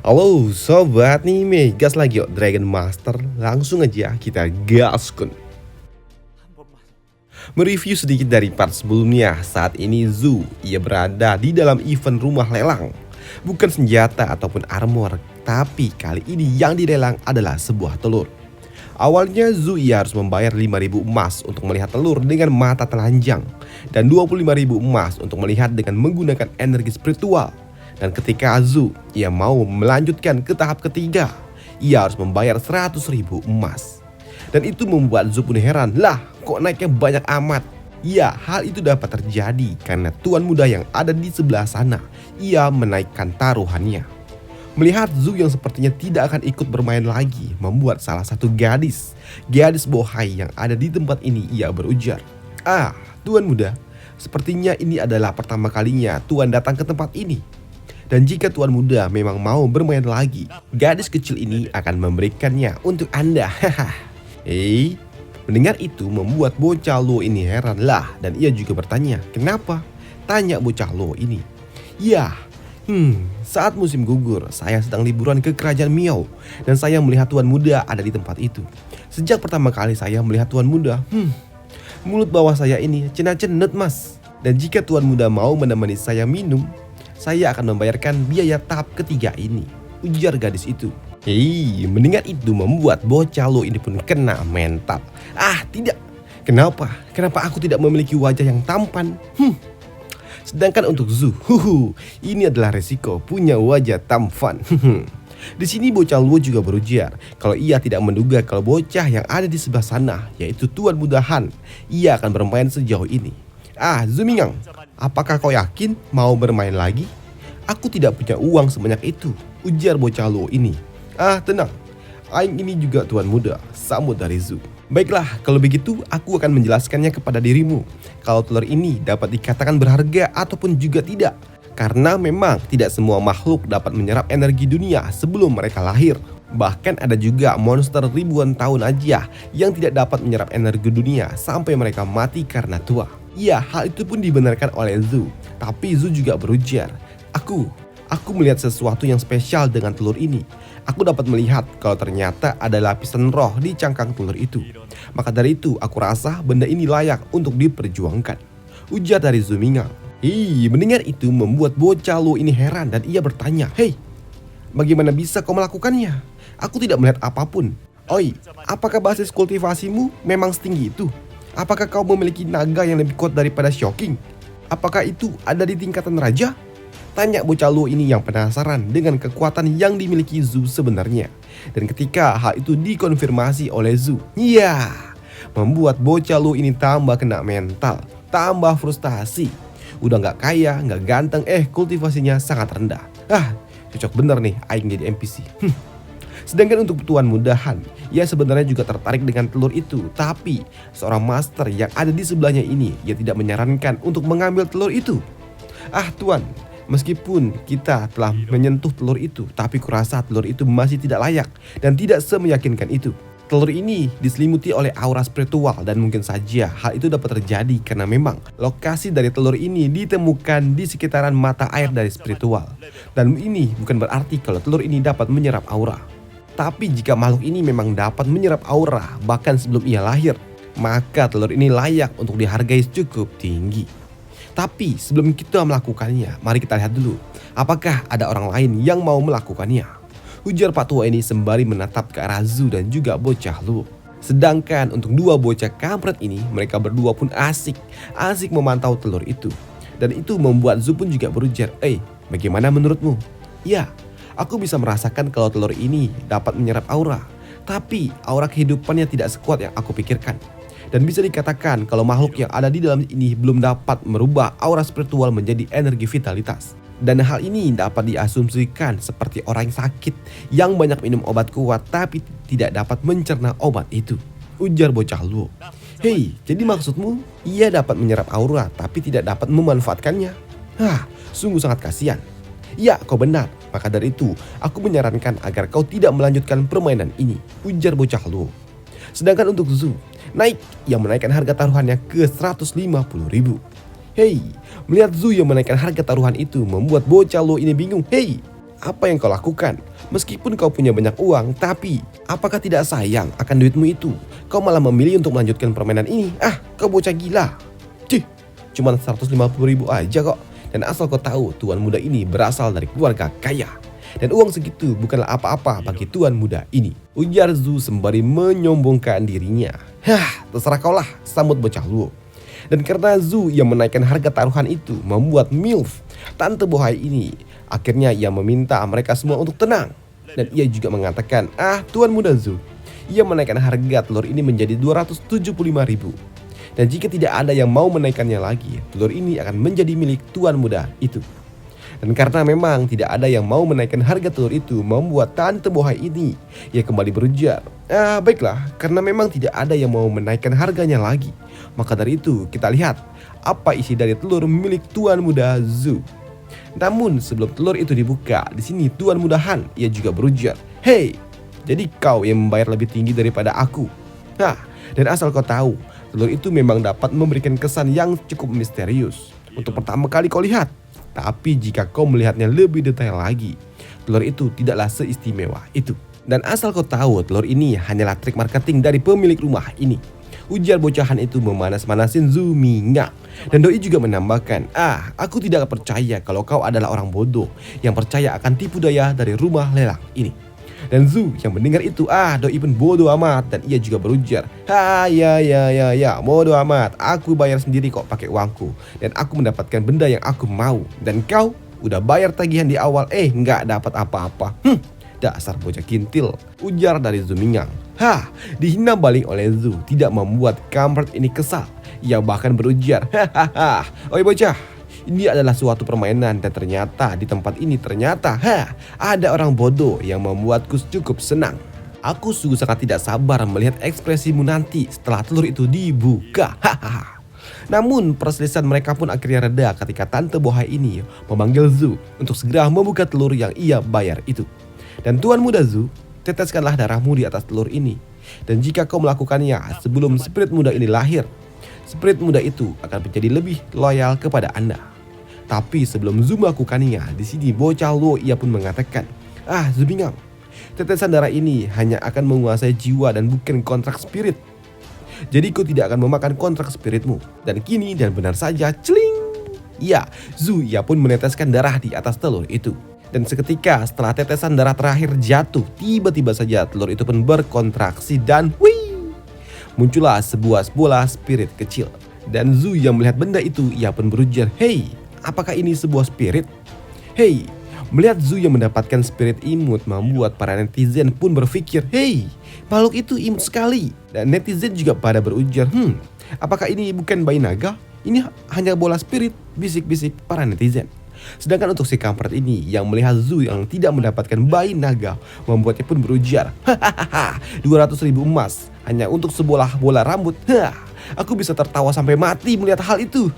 Halo sobat nih, gas lagi yuk Dragon Master. Langsung aja kita gaskun. Mereview sedikit dari part sebelumnya. Saat ini Zhu ia berada di dalam event rumah lelang. Bukan senjata ataupun armor, tapi kali ini yang dilelang adalah sebuah telur. Awalnya Zhu ia harus membayar 5.000 emas untuk melihat telur dengan mata telanjang dan 25.000 emas untuk melihat dengan menggunakan energi spiritual. Dan ketika Zhu ia mau melanjutkan ke tahap ketiga, ia harus membayar 100.000 emas. Dan itu membuat Zhu pun heran, lah kok naiknya banyak amat. Ya, hal itu dapat terjadi karena tuan muda yang ada di sebelah sana, ia menaikkan taruhannya. Melihat Zhu yang sepertinya tidak akan ikut bermain lagi, membuat salah satu gadis bohai yang ada di tempat ini ia berujar, "Ah, tuan muda, sepertinya ini adalah pertama kalinya tuan datang ke tempat ini. Dan jika tuan muda memang mau bermain lagi, gadis kecil ini akan memberikannya untuk Anda." Mendengar itu membuat bocah Luo ini heran lah, dan ia juga bertanya, "Kenapa?" Tanya bocah Luo ini. "Ya, saat musim gugur, saya sedang liburan ke kerajaan Miao dan saya melihat tuan muda ada di tempat itu. Sejak pertama kali saya melihat tuan muda, mulut bawah saya ini cenat-cenut mas. Dan jika tuan muda mau menemani saya minum, saya akan membayarkan biaya tahap ketiga ini," ujar gadis itu. Mendengar itu membuat bocah Luo ini pun kena mental. "Ah, tidak. Kenapa? Kenapa aku tidak memiliki wajah yang tampan? Sedangkan untuk Zhu, ini adalah resiko punya wajah tampan." Di sini bocah Luo juga berujar kalau ia tidak menduga kalau bocah yang ada di sebelah sana, yaitu tuan muda Han, ia akan bermain sejauh ini. "Ah, Zhu Mingang, apakah kau yakin mau bermain lagi? Aku tidak punya uang sebanyak itu," ujar bocah Luo ini. "Ah, tenang. Aing ini juga tuan muda," sambut dari Zhu. "Baiklah, kalau begitu aku akan menjelaskannya kepada dirimu. Kalau telur ini dapat dikatakan berharga ataupun juga tidak. Karena memang tidak semua makhluk dapat menyerap energi dunia sebelum mereka lahir. Bahkan ada juga monster ribuan tahun aja yang tidak dapat menyerap energi dunia sampai mereka mati karena tua." Ya, hal itu pun dibenarkan oleh Zhu. Tapi Zhu juga berujar, Aku melihat sesuatu yang spesial dengan telur ini. Aku dapat melihat kalau ternyata ada lapisan roh di cangkang telur itu. Maka dari itu aku rasa benda ini layak untuk diperjuangkan," ujar dari Zhu Mingang. Mendengar itu membuat bocah Luo ini heran dan ia bertanya, "Hei, bagaimana bisa kau melakukannya? Aku tidak melihat apapun. Oi, apakah basis kultivasimu memang setinggi itu? Apakah kau memiliki naga yang lebih kuat daripada Shocking? Apakah itu ada di tingkatan raja?" Tanya bocah Luo ini yang penasaran dengan kekuatan yang dimiliki Zhu sebenarnya. Dan ketika hal itu dikonfirmasi oleh Zhu, membuat bocah Luo ini tambah kena mental, tambah frustasi. Udah gak kaya, gak ganteng, kultivasinya sangat rendah. Cocok bener nih aing jadi NPC. Sedangkan untuk tuan muda Han, ia sebenarnya juga tertarik dengan telur itu. Tapi seorang master yang ada di sebelahnya ini, ia tidak menyarankan untuk mengambil telur itu. Tuan, meskipun kita telah menyentuh telur itu, tapi kurasa telur itu masih tidak layak dan tidak semeyakinkan itu. Telur ini diselimuti oleh aura spiritual dan mungkin saja hal itu dapat terjadi karena memang lokasi dari telur ini ditemukan di sekitaran mata air dari spiritual. Dan ini bukan berarti kalau telur ini dapat menyerap aura. Tapi jika makhluk ini memang dapat menyerap aura bahkan sebelum ia lahir, maka telur ini layak untuk dihargai cukup tinggi. Tapi sebelum kita melakukannya, mari kita lihat dulu apakah ada orang lain yang mau melakukannya, ujar Pak Tua ini sembari menatap ke arah Zhu dan juga bocah Luo. Sedangkan untuk dua bocah kampret ini, mereka berdua pun asik memantau telur itu. Dan itu membuat Zhu pun juga berujar, bagaimana menurutmu? Ya, aku bisa merasakan kalau telur ini dapat menyerap aura, tapi aura kehidupannya tidak sekuat yang aku pikirkan. Dan bisa dikatakan kalau makhluk yang ada di dalam ini belum dapat merubah aura spiritual menjadi energi vitalitas. Dan hal ini dapat diasumsikan seperti orang yang sakit yang banyak minum obat kuat tapi tidak dapat mencerna obat itu, ujar bocah Luo. Jadi maksudmu ia dapat menyerap aura tapi tidak dapat memanfaatkannya? Sungguh sangat kasihan. Ya, kau benar. Maka dari itu aku menyarankan agar kau tidak melanjutkan permainan ini, ujar bocah Luo. Sedangkan untuk Zhu, yang menaikkan harga taruhannya ke 150.000. Melihat Zhu yang menaikkan harga taruhan itu membuat bocah Luo ini bingung. apa yang kau lakukan? Meskipun kau punya banyak uang, tapi apakah tidak sayang akan duitmu itu? Kau malah memilih untuk melanjutkan permainan ini. Kau bocah gila. Cih, cuma 150.000 aja kok. Dan asal kau tahu, tuan muda ini berasal dari keluarga kaya. Dan uang segitu bukanlah apa-apa bagi tuan muda ini, ujar Zhu sembari menyombongkan dirinya. Terserah kaulah, sambut bocah luo. Dan karena Zhu yang menaikkan harga taruhan itu membuat MILF, tante bohai ini, akhirnya ia meminta mereka semua untuk tenang. Dan ia juga mengatakan, tuan muda Zhu, ia menaikkan harga telur ini menjadi 275.000. Dan jika tidak ada yang mau menaikkannya lagi, telur ini akan menjadi milik tuan muda itu. Dan karena memang tidak ada yang mau menaikkan harga telur itu, membuat tante bohai ini ia kembali berujar, baiklah, karena memang tidak ada yang mau menaikkan harganya lagi, maka dari itu kita lihat apa isi dari telur milik tuan muda Zhu. Namun sebelum telur itu dibuka, di sini tuan muda Han ia juga berujar, "Hei, jadi kau yang membayar lebih tinggi daripada aku?" Dan asal kau tahu, telur itu memang dapat memberikan kesan yang cukup misterius untuk pertama kali kau lihat. Tapi jika kau melihatnya lebih detail lagi, telur itu tidaklah seistimewa itu. Dan asal kau tahu, telur ini hanyalah trik marketing dari pemilik rumah ini, ujar bocahan itu memanas-manasin Zhu Mingang. Dan Doi juga menambahkan, aku tidak percaya kalau kau adalah orang bodoh yang percaya akan tipu daya dari rumah lelang ini. Dan Zhu yang mendengar itu, Doi pun bodoh amat, dan ia juga berujar, ya, bodoh amat, aku bayar sendiri kok pakai uangku, dan aku mendapatkan benda yang aku mau, dan kau udah bayar tagihan di awal, nggak dapat apa-apa. Dasar bocah kintil, ujar dari Zhu Mingang. Dihina balik oleh Zhu tidak membuat kampret ini kesal. Ia bahkan berujar, oi bocah, ini adalah suatu permainan, dan ternyata di tempat ini ada orang bodoh yang membuatku cukup senang. Aku sungguh sangat tidak sabar melihat ekspresimu nanti setelah telur itu dibuka. Namun perselisihan mereka pun akhirnya reda ketika tante bohai ini memanggil Zhu untuk segera membuka telur yang ia bayar itu. Dan tuan muda Zhu, teteskanlah darahmu di atas telur ini. Dan jika kau melakukannya sebelum spirit muda ini lahir, spirit muda itu akan menjadi lebih loyal kepada Anda. Tapi sebelum Zhu melakukannya, di sini bocah Luo ia pun mengatakan, Zhu Mingang, tetesan darah ini hanya akan menguasai jiwa dan bukan kontrak spirit. Jadi kau tidak akan memakan kontrak spiritmu. Dan kini dan benar saja, celing. Ya, Zhu ia pun meneteskan darah di atas telur itu. Dan seketika setelah tetesan darah terakhir jatuh, tiba-tiba saja telur itu pun berkontraksi dan muncullah sebuah bola spirit kecil. Dan Zhu yang melihat benda itu, ia pun berujar, "Hei, apakah ini sebuah spirit?" Melihat Zhu yang mendapatkan spirit imut membuat para netizen pun berpikir, "Hei, makhluk itu imut sekali." Dan netizen juga pada berujar, apakah ini bukan bayi naga? Ini hanya bola spirit, bisik-bisik para netizen. Sedangkan untuk si kampret ini yang melihat Zhu yang tidak mendapatkan bayi naga, membuatnya pun berujar, 200.000 emas hanya untuk sebolah bola rambut. Aku bisa tertawa sampai mati melihat hal itu.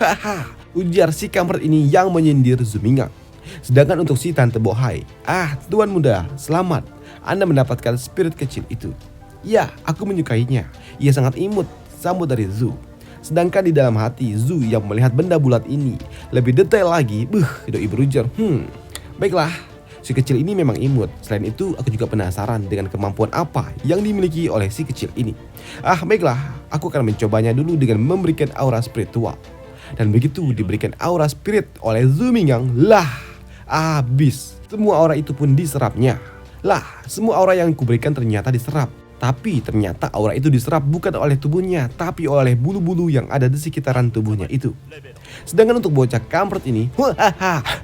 Ujar si kampret ini yang menyindir Zhu Mingang. Sedangkan untuk si tante bohai, tuan muda, selamat, Anda mendapatkan spirit kecil itu. Ya, aku menyukainya, ia sangat imut, sambut dari Zhu. Sedangkan di dalam hati Zhu yang melihat benda bulat ini lebih detail lagi, Doi berujar, baiklah, si kecil ini memang imut. Selain itu aku juga penasaran dengan kemampuan apa yang dimiliki oleh si kecil ini. Baiklah, aku akan mencobanya dulu dengan memberikan aura spiritual. Dan begitu diberikan aura spirit oleh Zhu Mingang, habis. Semua aura itu pun diserapnya. Semua aura yang kuberikan ternyata diserap. Tapi ternyata aura itu diserap bukan oleh tubuhnya, tapi oleh bulu-bulu yang ada di sekitaran tubuhnya itu. Sedangkan untuk bocah kampret ini,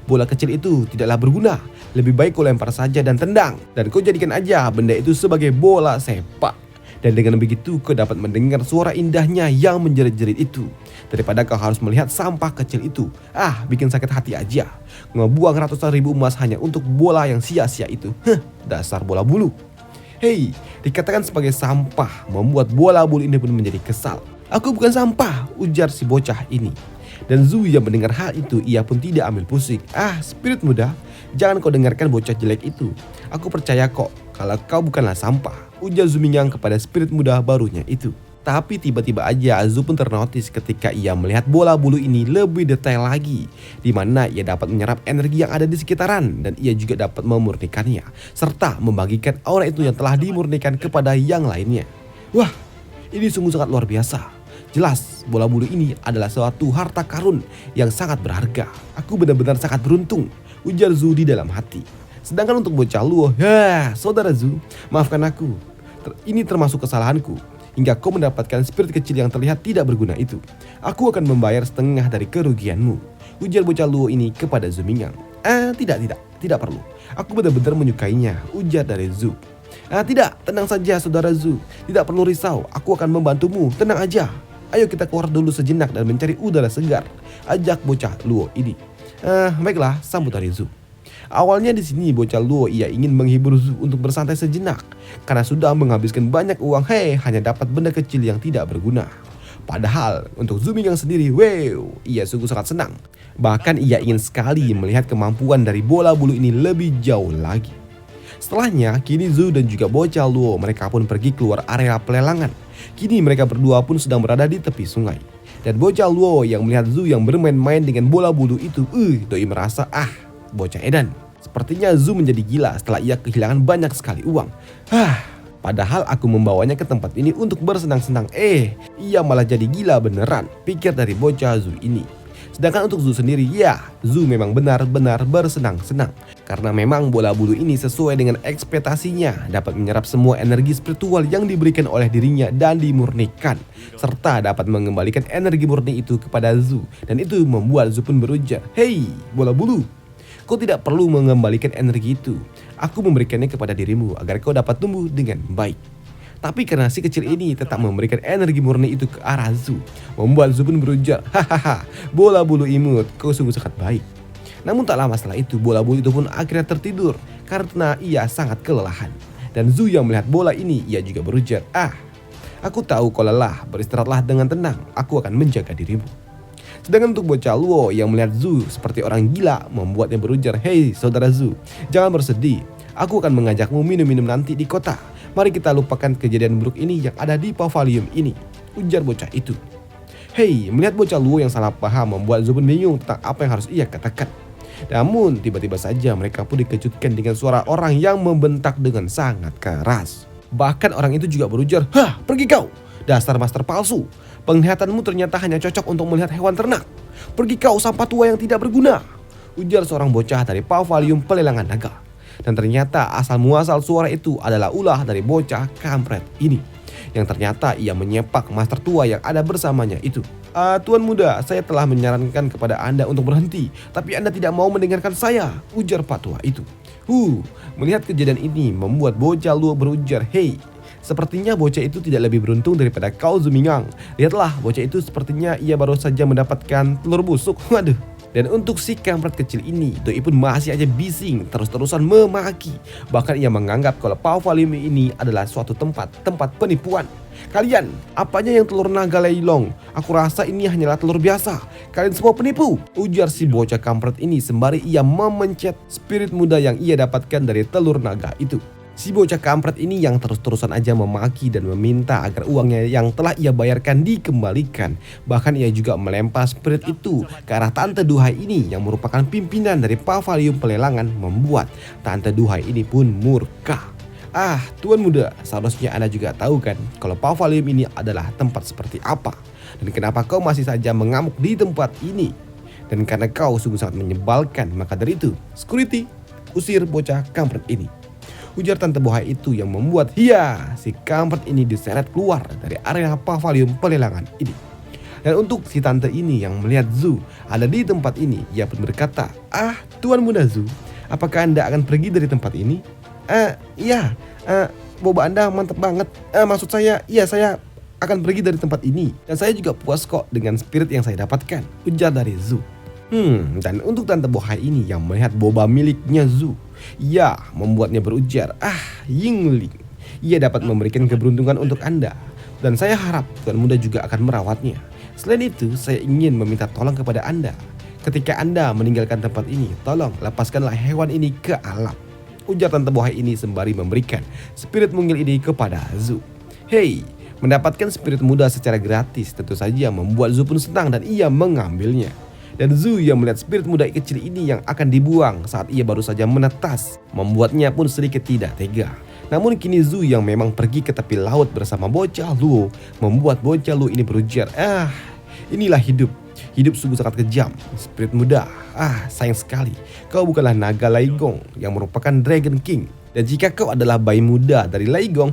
bola kecil itu tidaklah berguna. Lebih baik kau lempar saja dan tendang. Dan kau jadikan aja benda itu sebagai bola sepak. Dan dengan begitu kau dapat mendengar suara indahnya yang menjerit-jerit itu. Daripada kau harus melihat sampah kecil itu. Bikin sakit hati aja. Ngebuang ratusan ribu emas hanya untuk bola yang sia-sia itu. Dasar bola bulu. Dikatakan sebagai sampah membuat bola bulu ini pun menjadi kesal. Aku bukan sampah, ujar si bocah ini. Dan Zhu yang mendengar hal itu, ia pun tidak ambil pusing. Spirit muda, jangan kau dengarkan bocah jelek itu. Aku percaya kok kalau kau bukanlah sampah, ujar Zhu Mingang kepada spirit muda barunya itu. Tapi tiba-tiba aja Zu pun ternotis ketika ia melihat bola bulu ini lebih detail lagi, di mana ia dapat menyerap energi yang ada di sekitaran dan ia juga dapat memurnikannya serta membagikan aura itu yang telah dimurnikan kepada yang lainnya. Wah, ini sungguh sangat luar biasa. Jelas bola bulu ini adalah suatu harta karun yang sangat berharga. Aku benar-benar sangat beruntung, ujar Zu di dalam hati. Sedangkan untuk bocah Luo, ya saudara Zu, maafkan aku. Ini termasuk kesalahanku. Hingga kau mendapatkan spirit kecil yang terlihat tidak berguna itu. Aku akan membayar setengah dari kerugianmu, ujar bocah Luo ini kepada Zu Mingyang. Tidak perlu. Aku benar-benar menyukainya, ujar dari Zu. Tidak, tenang saja saudara Zu. Tidak perlu risau, aku akan membantumu, tenang aja. Ayo kita keluar dulu sejenak dan mencari udara segar, ajak bocah Luo ini. Baiklah, sambut dari Zu. Awalnya di sini bocah Luo ia ingin menghibur Zu untuk bersantai sejenak karena sudah menghabiskan banyak uang hanya dapat benda kecil yang tidak berguna. Padahal untuk Zu Mingyang sendiri, ia sungguh sangat senang. Bahkan ia ingin sekali melihat kemampuan dari bola bulu ini lebih jauh lagi. Setelahnya, kini Zu dan juga bocah Luo mereka pun pergi keluar area pelelangan. Kini mereka berdua pun sedang berada di tepi sungai. Dan bocah Luo yang melihat Zu yang bermain-main dengan bola bulu itu, doi merasa bocah edan. Sepertinya Zu menjadi gila setelah ia kehilangan banyak sekali uang. Padahal aku membawanya ke tempat ini untuk bersenang-senang. Ia malah jadi gila beneran, pikir dari bocah Zu ini. Sedangkan untuk Zu sendiri, Zu memang benar-benar bersenang-senang. Karena memang bola bulu ini sesuai dengan ekspektasinya, dapat menyerap semua energi spiritual yang diberikan oleh dirinya dan dimurnikan. Serta dapat mengembalikan energi murni itu kepada Zu. Dan itu membuat Zu pun berujar, "Hei, bola bulu, kau tidak perlu mengembalikan energi itu. Aku memberikannya kepada dirimu agar kau dapat tumbuh dengan baik." Tapi karena si kecil ini tetap memberikan energi murni itu ke arah Zu, membuat Zu pun berujar, "Hahaha, bola bulu imut, kau sungguh sangat baik." Namun tak lama setelah itu, bola bulu itu pun akhirnya tertidur karena ia sangat kelelahan. Dan Zu yang melihat bola ini, ia juga berujar, "Aku tahu kau lelah, beristirahatlah dengan tenang, aku akan menjaga dirimu." Sedangkan untuk bocah Luo yang melihat Zu seperti orang gila, membuatnya berujar, "Hei saudara Zu, jangan bersedih. Aku akan mengajakmu minum-minum nanti di kota. Mari kita lupakan kejadian buruk ini yang ada di pavilion ini," ujar bocah itu. Melihat bocah Luo yang salah paham membuat Zu pun bingung tentang apa yang harus ia katakan. Namun tiba-tiba saja mereka pun dikejutkan dengan suara orang yang membentak dengan sangat keras. Bahkan orang itu juga berujar, "Pergi kau, dasar master palsu. Penglihatanmu ternyata hanya cocok untuk melihat hewan ternak. Pergi kau sampah tua yang tidak berguna," ujar seorang bocah dari pavilion pelelangan naga. Dan ternyata asal muasal suara itu adalah ulah dari bocah kampret ini, yang ternyata ia menyepak master tua yang ada bersamanya itu. "Tuan muda, saya telah menyarankan kepada Anda untuk berhenti, tapi Anda tidak mau mendengarkan saya," ujar Pak tua itu. Melihat kejadian ini membuat bocah Luo berujar, "Sepertinya bocah itu tidak lebih beruntung daripada kau Zu Mingyang. Lihatlah, bocah itu sepertinya ia baru saja mendapatkan telur busuk." Waduh. Dan untuk si kampret kecil ini, doi pun masih aja bising terus-terusan memaki. Bahkan ia menganggap kalau pavilion ini adalah suatu tempat penipuan. "Kalian, apanya yang telur naga leilong? Aku rasa ini hanyalah telur biasa. Kalian semua penipu," ujar si bocah kampret ini sembari ia memencet spirit muda yang ia dapatkan dari telur naga itu. Si bocah kampret ini yang terus-terusan aja memaki dan meminta agar uangnya yang telah ia bayarkan dikembalikan. Bahkan ia juga melempar spirit itu ke arah Tante Duhai ini yang merupakan pimpinan dari pavilion pelelangan, membuat Tante Duhai ini pun murka. Tuan muda, seharusnya Anda juga tahu kan kalau pavilion ini adalah tempat seperti apa. Dan kenapa kau masih saja mengamuk di tempat ini? Dan karena kau sungguh sangat menyebalkan, maka dari itu, security, usir bocah kampret ini, ujar Tante Duhai itu, yang membuat si kampret ini diseret keluar dari area pavilion pelelangan ini. Dan untuk si tante ini yang melihat Zu ada di tempat ini, ia pun berkata, "Tuan muda Zu, apakah Anda akan pergi dari tempat ini?" Iya, boba Anda mantap banget. Maksud saya, iya saya akan pergi dari tempat ini. Dan saya juga puas kok dengan spirit yang saya dapatkan," ujar dari Zu. Dan untuk Tante Duhai ini yang melihat boba miliknya Zu, membuatnya berujar, Yingling, ia dapat memberikan keberuntungan untuk Anda. Dan saya harap Tuan muda juga akan merawatnya. Selain itu, saya ingin meminta tolong kepada Anda. Ketika Anda meninggalkan tempat ini, tolong lepaskanlah hewan ini ke alam, ujar Tante Duhai ini sembari memberikan spirit mungil ini kepada Zu. Mendapatkan spirit muda secara gratis tentu saja membuat Zu pun senang dan ia mengambilnya. Dan Zu yang melihat spirit muda kecil ini yang akan dibuang saat ia baru saja menetas, membuatnya pun sedikit tidak tega. Namun kini Zu yang memang pergi ke tepi laut bersama bocah Luo membuat bocah Luo ini berujar, inilah hidup. Hidup sungguh sangat kejam. Spirit muda, sayang sekali. Kau bukanlah naga Laigong yang merupakan Dragon King. Dan jika kau adalah bayi muda dari Laigong,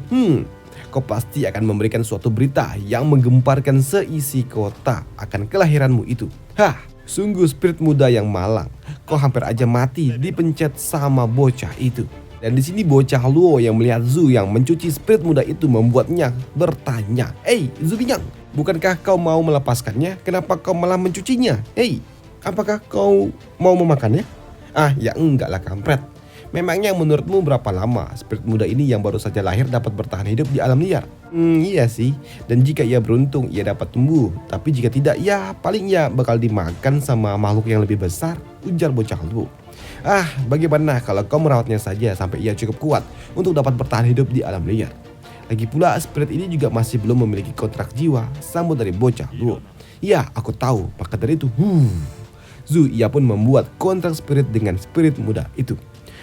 kau pasti akan memberikan suatu berita yang menggemparkan seisi kota akan kelahiranmu itu. Sungguh spirit muda yang malang. Kau hampir aja mati dipencet sama bocah itu. Dan di sini bocah Luo yang melihat Zu yang mencuci spirit muda itu membuatnya bertanya, Zu Binyang, bukankah kau mau melepaskannya? Kenapa kau malah mencucinya? Apakah kau mau memakannya? Ya enggak lah kampret. Memangnya menurutmu berapa lama spirit muda ini yang baru saja lahir dapat bertahan hidup di alam liar? Iya sih, dan jika ia beruntung ia dapat tumbuh. Tapi jika tidak, ya paling ia bakal dimakan sama makhluk yang lebih besar, ujar bocah Luo. Bagaimana kalau kau merawatnya saja sampai ia cukup kuat untuk dapat bertahan hidup di alam liar? Lagi pula spirit ini juga masih belum memiliki kontrak jiwa, sambut dari bocah Luo. Ya, aku tahu, maka dari itu, Zu ia pun membuat kontrak spirit dengan spirit muda itu.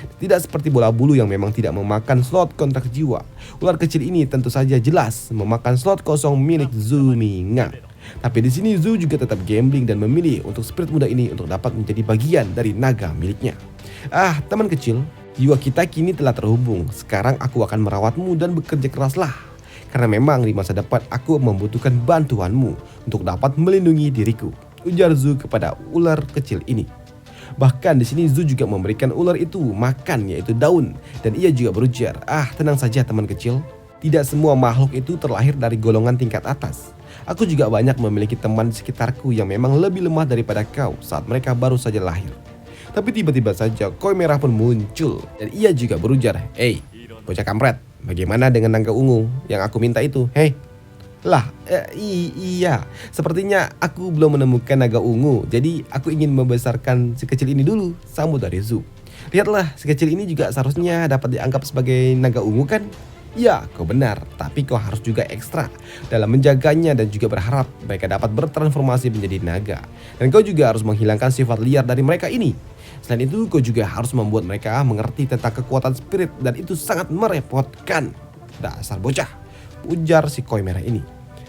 Tidak seperti bola bulu yang memang tidak memakan slot kontrak jiwa. Ular kecil ini tentu saja jelas memakan slot kosong milik Zu Mingang. Tapi di sini Zu juga tetap gambling dan memilih untuk spirit muda ini untuk dapat menjadi bagian dari naga miliknya. Teman kecil, jiwa kita kini telah terhubung. Sekarang aku akan merawatmu dan bekerja keraslah. Karena memang di masa depan aku membutuhkan bantuanmu untuk dapat melindungi diriku, ujar Zu kepada ular kecil ini. Bahkan di sini Zu juga memberikan ular itu makan, yaitu daun, dan ia juga berujar, tenang saja teman kecil. Tidak semua makhluk itu terlahir dari golongan tingkat atas. Aku juga banyak memiliki teman di sekitarku yang memang lebih lemah daripada kau saat mereka baru saja lahir. Tapi tiba-tiba saja koi merah pun muncul dan ia juga berujar, bocah kampret, bagaimana dengan naga ungu yang aku minta itu? Iya, sepertinya aku belum menemukan naga ungu, jadi aku ingin membesarkan si kecil ini dulu, sambut dari Zu. Lihatlah, si kecil ini juga seharusnya dapat dianggap sebagai naga ungu kan? Ya, kau benar, tapi kau harus juga ekstra dalam menjaganya dan juga berharap mereka dapat bertransformasi menjadi naga. Dan kau juga harus menghilangkan sifat liar dari mereka ini. Selain itu, kau juga harus membuat mereka mengerti tentang kekuatan spirit dan itu sangat merepotkan. Dasar bocah, ujar si koi merah ini.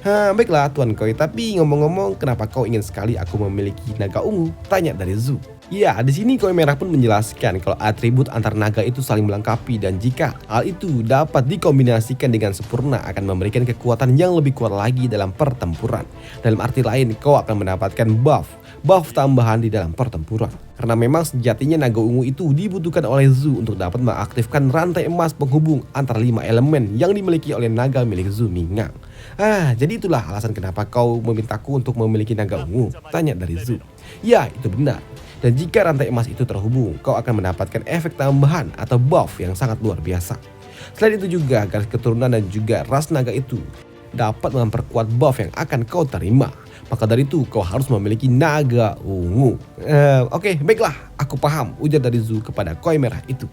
Baiklah Tuan Koi, tapi ngomong-ngomong kenapa kau ingin sekali aku memiliki naga ungu? Tanya dari Zu. Ya, di sini koi merah pun menjelaskan kalau atribut antar naga itu saling melengkapi dan jika hal itu dapat dikombinasikan dengan sempurna akan memberikan kekuatan yang lebih kuat lagi dalam pertempuran. Dalam arti lain, kau akan mendapatkan buff tambahan di dalam pertempuran. Karena memang sejatinya naga ungu itu dibutuhkan oleh Zu untuk dapat mengaktifkan rantai emas penghubung antara 5 elemen yang dimiliki oleh naga milik Zu Mingang. Jadi itulah alasan kenapa kau memintaku untuk memiliki naga ungu? Tanya dari Zu. Ya, itu benar. Dan jika rantai emas itu terhubung, kau akan mendapatkan efek tambahan atau buff yang sangat luar biasa. Selain itu juga garis keturunan dan juga ras naga itu dapat memperkuat buff yang akan kau terima. Maka dari itu kau harus memiliki naga ungu. Oke, baiklah, aku paham, ujar dari Zu kepada koi merah itu.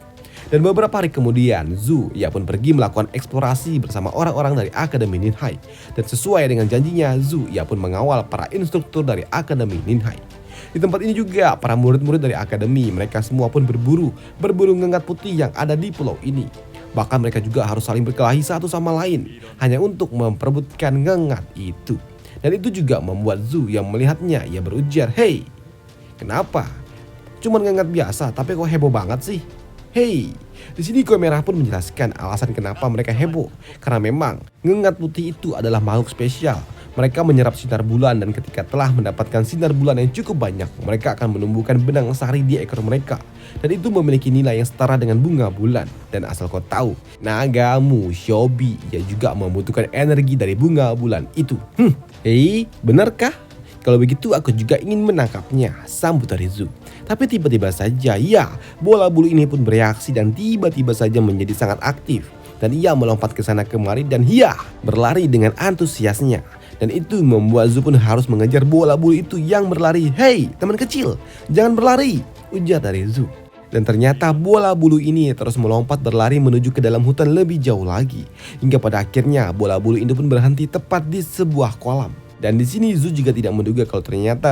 Dan beberapa hari kemudian Zu ia pun pergi melakukan eksplorasi bersama orang-orang dari Akademi Ninhai. Dan sesuai dengan janjinya, Zu ia pun mengawal para instruktur dari Akademi Ninhai. Di tempat ini juga para murid-murid dari akademi mereka semua pun berburu ngengat putih yang ada di pulau ini. Bahkan mereka juga harus saling berkelahi satu sama lain hanya untuk memperebutkan ngengat itu. Dan itu juga membuat Zu yang melihatnya ia berujar, kenapa? Cuman ngengat biasa tapi kok heboh banget sih? Di sini koi merah pun menjelaskan alasan kenapa mereka heboh. Karena memang ngengat putih itu adalah makhluk spesial. Mereka menyerap sinar bulan dan ketika telah mendapatkan sinar bulan yang cukup banyak, mereka akan menumbuhkan benang sari di ekor mereka. Dan itu memiliki nilai yang setara dengan bunga bulan. Dan asal kau tahu, nagamu Shobi ia juga membutuhkan energi dari bunga bulan itu. Benarkah? Kalau begitu aku juga ingin menangkapnya, sambut dari Zu. Tapi tiba-tiba saja, bola bulu ini pun bereaksi dan tiba-tiba saja menjadi sangat aktif. Dan ia melompat ke sana kemari dan berlari dengan antusiasnya. Dan itu membuat Zu pun harus mengejar bola bulu itu yang berlari. Teman kecil, jangan berlari, ujar dari Zu. Dan ternyata bola bulu ini terus melompat berlari menuju ke dalam hutan lebih jauh lagi. Hingga pada akhirnya bola bulu itu pun berhenti tepat di sebuah kolam. Dan di sini Zu juga tidak menduga kalau ternyata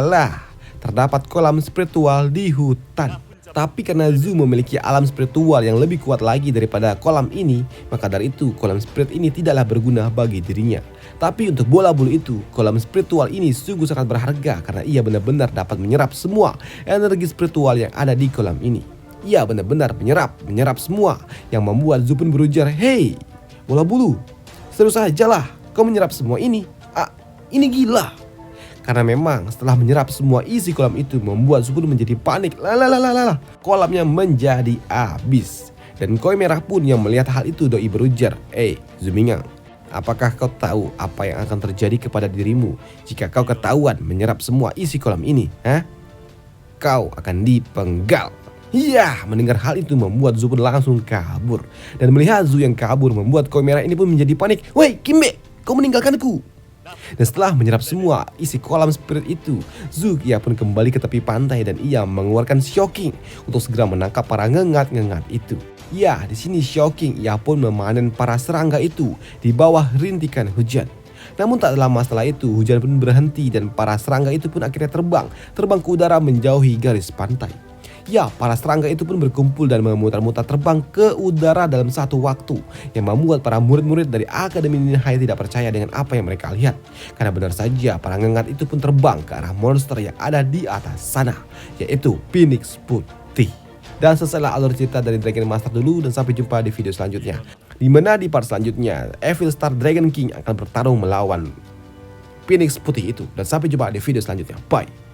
terdapat kolam spiritual di hutan. Tapi karena Zu memiliki alam spiritual yang lebih kuat lagi daripada kolam ini, maka dari itu kolam spirit ini tidaklah berguna bagi dirinya. Tapi untuk bola bulu itu, kolam spiritual ini sungguh sangat berharga karena ia benar-benar dapat menyerap semua energi spiritual yang ada di kolam ini. Ia benar-benar menyerap semua, yang membuat Zu pun berujar, "Hei, bola bulu, serius sajalah kau menyerap semua ini. Ini gila." Karena memang setelah menyerap semua isi kolam itu membuat Zu pun menjadi panik. Kolamnya menjadi habis. Dan Koi Merah pun yang melihat hal itu doi berujar, Zumingang, apakah kau tahu apa yang akan terjadi kepada dirimu jika kau ketahuan menyerap semua isi kolam ini? Kau akan dipenggal." Mendengar hal itu membuat Zu pun langsung kabur. Dan melihat Zu yang kabur membuat Koi Merah ini pun menjadi panik. "Woi Kimbe, kau meninggalkanku." Dan setelah menyerap semua isi kolam spirit itu, Zu ia pun kembali ke tepi pantai dan ia mengeluarkan Shocking untuk segera menangkap para ngengat-ngengat itu. Di sini Shocking ia pun memanen para serangga itu di bawah rintikan hujan. Namun tak lama setelah itu hujan pun berhenti dan para serangga itu pun akhirnya terbang ke udara menjauhi garis pantai. Para serangga itu pun berkumpul dan memutar-mutar terbang ke udara dalam satu waktu, yang membuat para murid-murid dari Akademi Ninja tidak percaya dengan apa yang mereka lihat. Karena benar saja para ngengat itu pun terbang ke arah monster yang ada di atas sana, yaitu Phoenix Putih. Dan selesailah alur cerita dari Dragon Master dulu, dan sampai jumpa di video selanjutnya. Dimana di part selanjutnya Evil Star Dragon King akan bertarung melawan Phoenix Putih itu. Dan sampai jumpa di video selanjutnya. Bye.